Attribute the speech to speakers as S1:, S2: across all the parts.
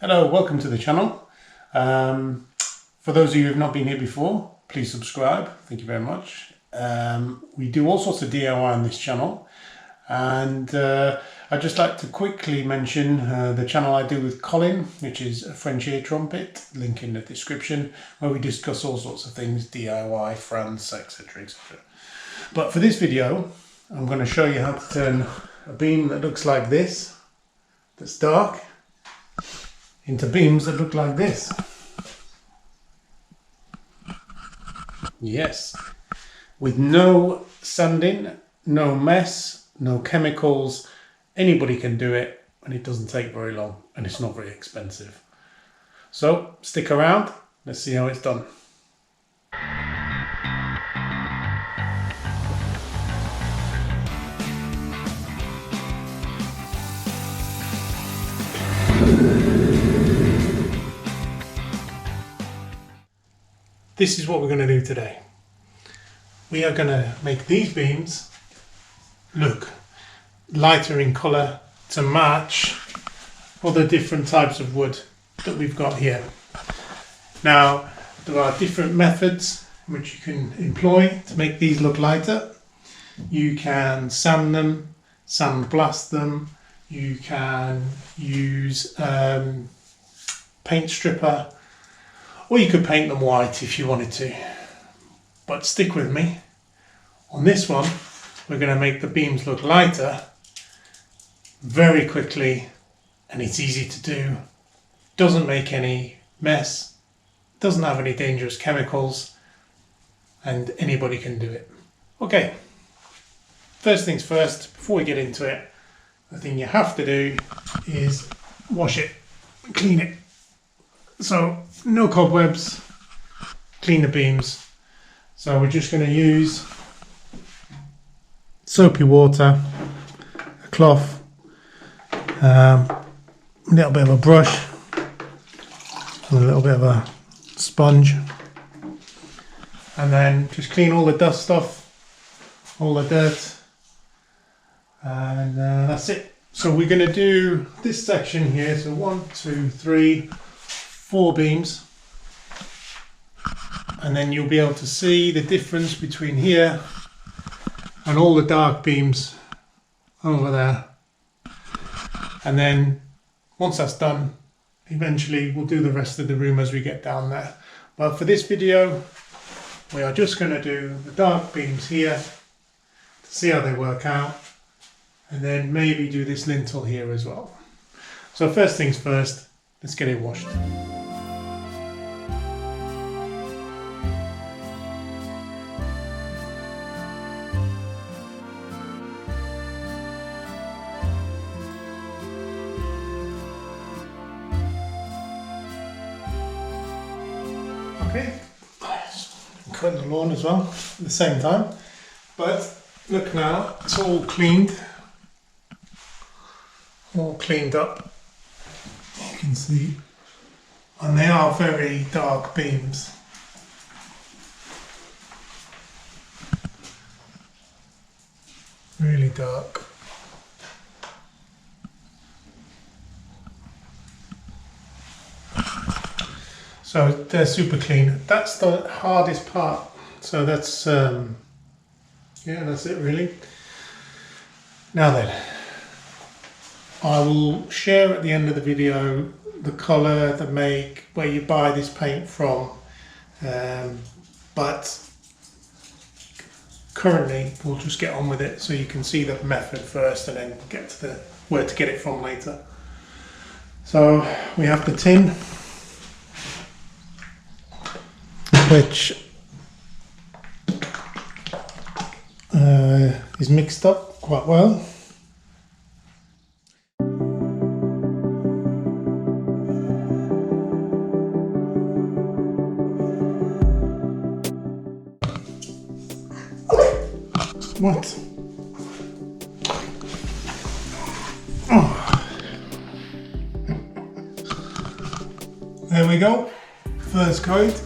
S1: Hello, welcome to the channel. For those of you who have not been here before, please subscribe. Thank you very much. We do all sorts of DIY on this channel, and I'd just like to quickly mention the channel I do with Colin, which is a French ear trumpet, link in the description, where we discuss all sorts of things, DIY, France, etc, etc. But for this video, I'm going to show you how to turn a beam that looks like this, that's dark, into beams that look like this. Yes, with no sanding, no mess, no chemicals. Anybody can do it, and it doesn't take very long, and it's not very expensive. So stick around, let's see how it's done. This is what we're going to do today. We are going to make these beams look lighter in colour to match all the different types of wood that we've got here. Now, there are different methods which you can employ to make these look lighter. You can sand them, sandblast them, you can use paint stripper, or you could paint them white if you wanted to. But stick with me. On this one, we're going to make the beams look lighter very quickly, and it's easy to do. Doesn't make any mess, doesn't have any dangerous chemicals, and anybody can do it. Okay, first things first, before we get into it, the thing you have to do is wash it, clean it. So no cobwebs, clean the beams. So we're just going to use soapy water, a cloth, a little bit of a brush, and a little bit of a sponge, and then just clean all the dust off, all the dirt, and that's it. So we're going to do this section here, so 1, 2, 3, 4 beams, and then you'll be able to see the difference between here and all the dark beams over there. And then once that's done, eventually we'll do the rest of the room as we get down there. But for this video, we are just going to do the dark beams here to see how they work out, and then maybe do this lintel here as well. So first things first, let's get it washed. Okay, cutting the lawn as well at the same time. But look now, it's all cleaned, all cleaned up. You can see, and they are very dark beams. Really dark. So they're super clean. That's the hardest part. So that's, yeah, that's it really. Now then, I will share at the end of the video the colour, the make, where you buy this paint from. But currently we'll just get on with it so you can see the method first and then get to the where to get it from later. So we have the tin, which is mixed up quite well. What? Oh. There we go, first coat.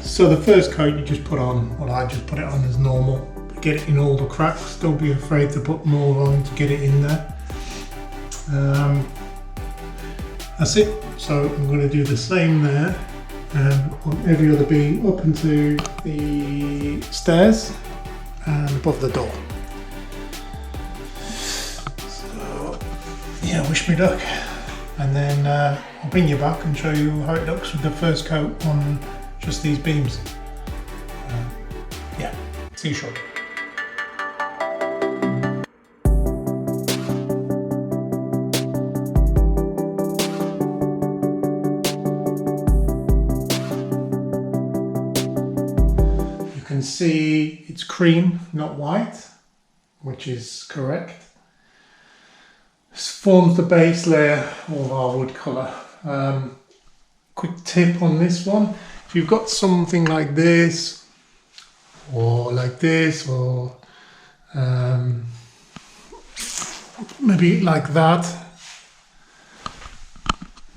S1: So the first coat you just put on, well, I just put it on as normal get it in all the cracks. Don't be afraid to put more on to get it in there. That's it. So I'm going to do the same there on every other beam up into the stairs and above the door. So yeah, wish me luck. And then I'll bring you back and show you how it looks with the first coat on just these beams. Yeah, see you shortly. You can see it's cream, not white, which is correct. This forms the base layer of our wood colour. Quick tip on this one, if you've got something like this, or like this, or maybe like that,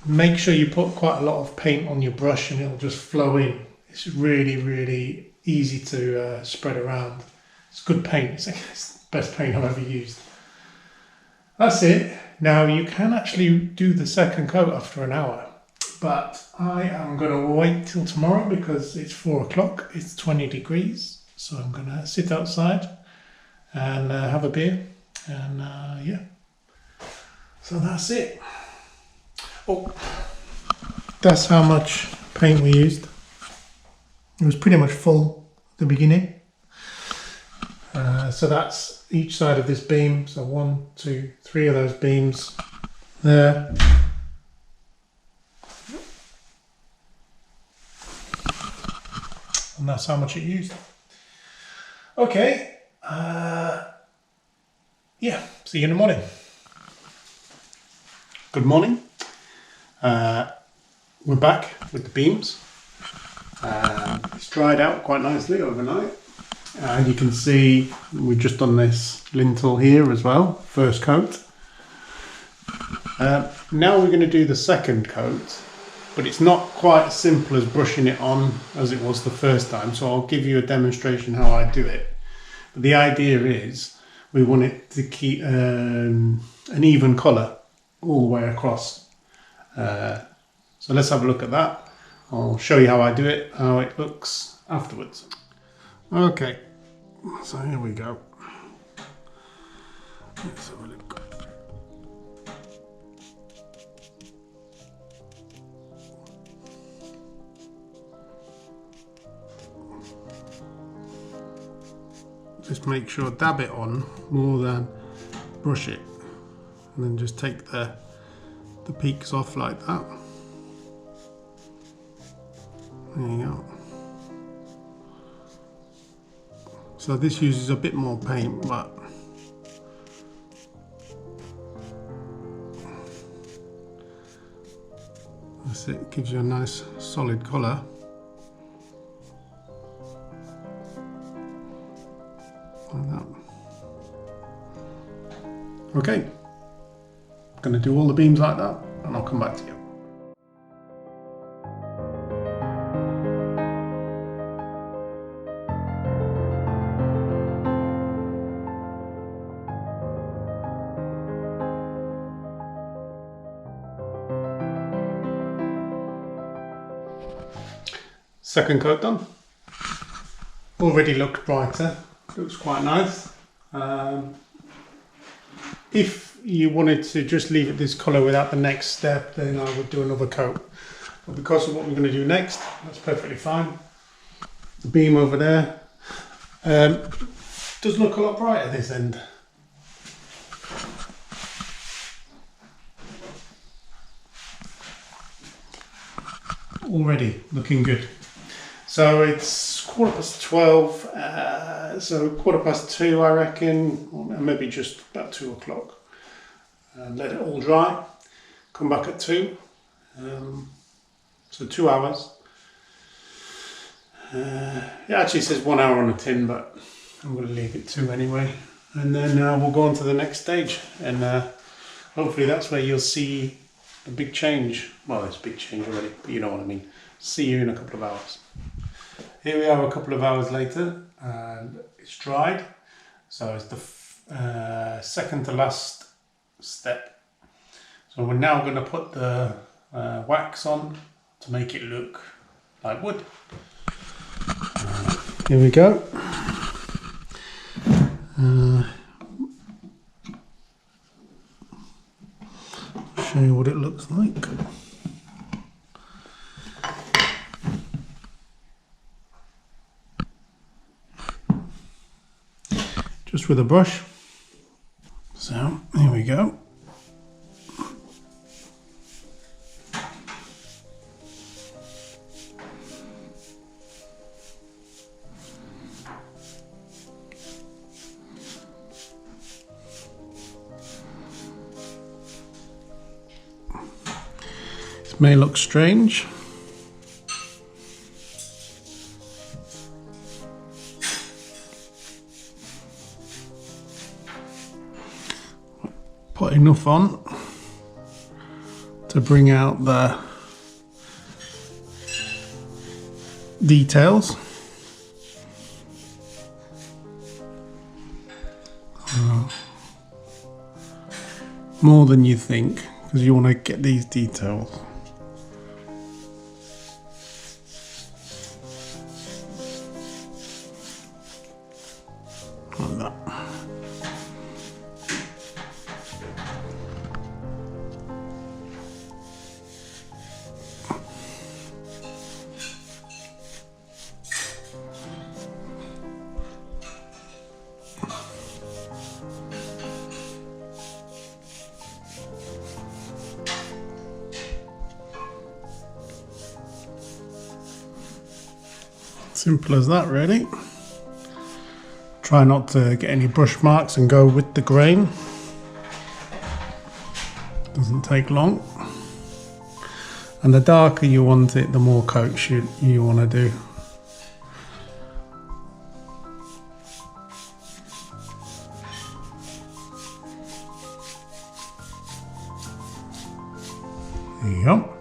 S1: make sure you put quite a lot of paint on your brush and it'll just flow in. It's really easy to spread around. It's good paint, it's the best paint I've ever used. That's it. Now you can actually do the second coat after an hour, but I am going to wait till tomorrow because it's 4 o'clock, it's 20 degrees, so I'm going to sit outside and have a beer, and yeah, so that's it. Oh, that's how much paint we used. It was pretty much full at the beginning. So that's each side of this beam. So 1, 2, 3 of those beams there. And that's how much it used. Okay. Yeah, see you in the morning. Good morning. We're back with the beams. It's dried out quite nicely overnight. And you can see we've just done this lintel here as well, first coat. Now we're going to do the second coat, but it's not quite as simple as brushing it on as it was the first time, so I'll give you a demonstration how I do it. But the idea is we want it to keep an even colour all the way across. So let's have a look at that. I'll show you how I do it, how it looks afterwards. Okay, so here we go. Let's have a look. Just make sure, dab it on more than brush it, and then just take the peaks off like that. There you go. So this uses a bit more paint, but that's it, gives you a nice solid colour. Like that. Okay, I'm going to do all the beams like that and I'll come back to you. Second coat done. Already looked brighter, looks quite nice. If you wanted to just leave it this colour without the next step, then I would do another coat. But because of what we're going to do next, that's perfectly fine. The beam over there does look a lot brighter this end. Already looking good. So it's 12:15, so 2:15 I reckon, or maybe just about 2 o'clock. Let it all dry, come back at 2, so 2 hours. It actually says 1 hour on a tin, but I'm going to leave it 2 anyway. And then we'll go on to the next stage, and hopefully that's where you'll see a big change. Well, it's a big change already, but you know what I mean. See you in a couple of hours. Here we are a couple of hours later, and it's dried. So it's the second to last step. So we're now going to put the wax on to make it look like wood. Here we go. Show you what it looks like. Just with a brush. So here we go. This may look strange. Put enough on to bring out the details. More than you think, because you want to get these details. Like that. Simple as that, really. Try not to get any brush marks and go with the grain. Doesn't take long. And the darker you want it, the more coats you want to do. There you go.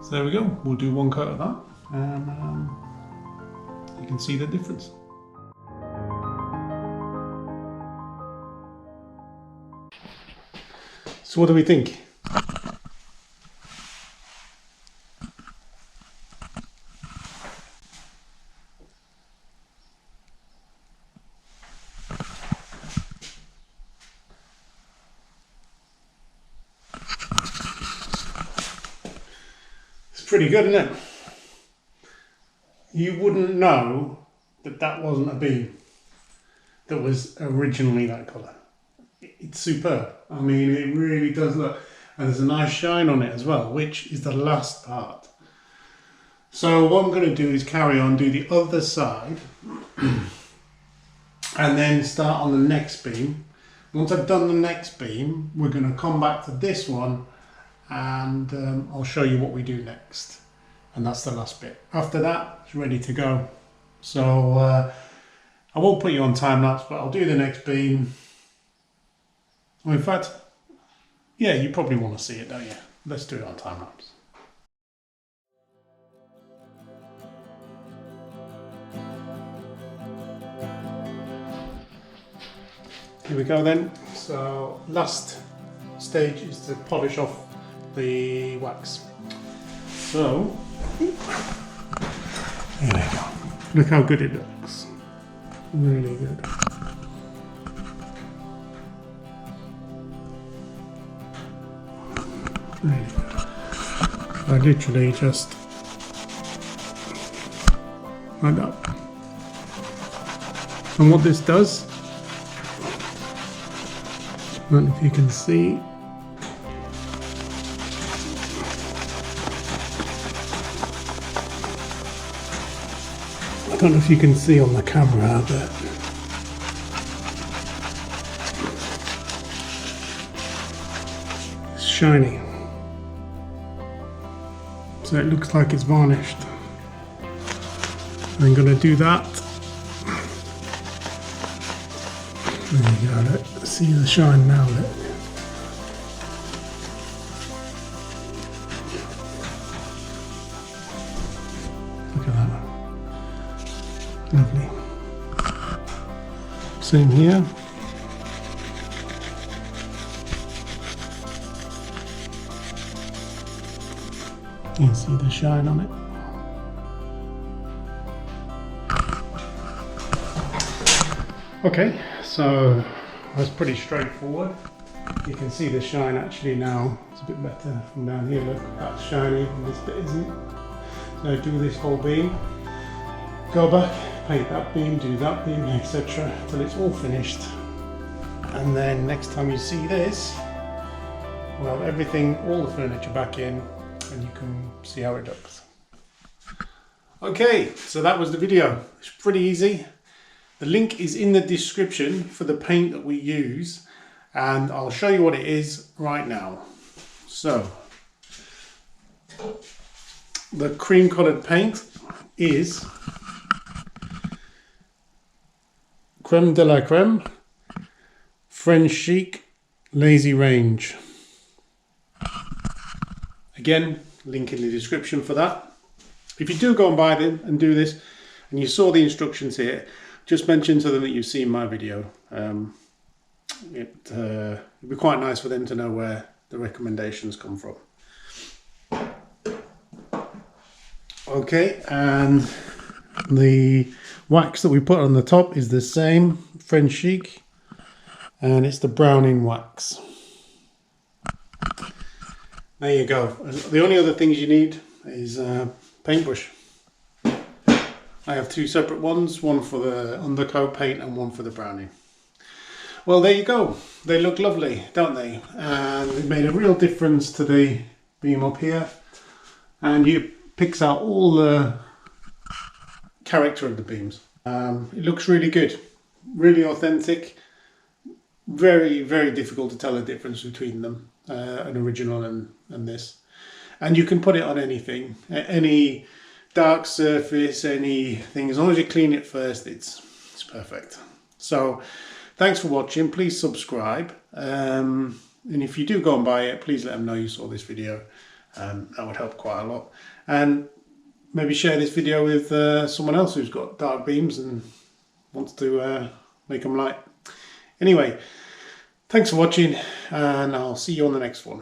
S1: So there we go, we'll do one coat of that and you can see the difference. So what do we think? Pretty good, isn't it? You wouldn't know that that wasn't a beam that was originally that colour. It's superb. I mean, it really does look, and there's a nice shine on it as well, which is the last part. So what I'm going to do is carry on, do the other side and then start on the next beam. Once I've done the next beam, we're going to come back to this one and I'll show you what we do next, and that's the last bit. After that, it's ready to go. So I won't put you on time lapse, but I'll do the next beam. Well, in fact, yeah, you probably want to see it, don't you? Let's do it on time lapse. Here we go then. So last stage is to polish off the wax. So here we go. Look how good it looks. Really good. Really good. I literally just like that. And what this does, I don't know if you can see, I don't know if you can see on the camera, but it's shiny. So it looks like it's varnished. I'm going to do that. There you go, look. See the shine now, look. Lovely. Same here. You can see the shine on it. Okay, so that's pretty straightforward. You can see the shine actually now. It's a bit better from down here. Look, that's shiny on this bit, isn't it? So do this whole beam, go back, paint that beam, do that beam, etc. till it's all finished. And then next time you see this, we'll have everything, all the furniture back in, and you can see how it looks. Okay, so that was the video. It's pretty easy. The link is in the description for the paint that we use, and I'll show you what it is right now. So, the cream coloured paint is Creme de la Creme French Chic Lazy Range. Again, link in the description for that. If you do go and buy them and do this, and you saw the instructions here, just mention to them that you've seen my video. It'd be quite nice for them to know where the recommendations come from. Okay, and the wax that we put on the top is the same, French Chic, and it's the browning wax. There you go. The only other things you need is a paintbrush. I have two separate ones, one for the undercoat paint and one for the browning. Well, there you go. They look lovely, don't they? And it made a real difference to the beam up here. And it picks out all the character of the beams. It looks really good, really authentic. Very, very difficult to tell the difference between them, an original and this. And you can put it on anything, any dark surface, anything. As long as you clean it first, it's perfect. So thanks for watching. Please subscribe, and if you do go and buy it, please let them know you saw this video. That would help quite a lot. And maybe share this video with someone else who's got dark beams and wants to make them light. Anyway, thanks for watching, and I'll see you on the next one.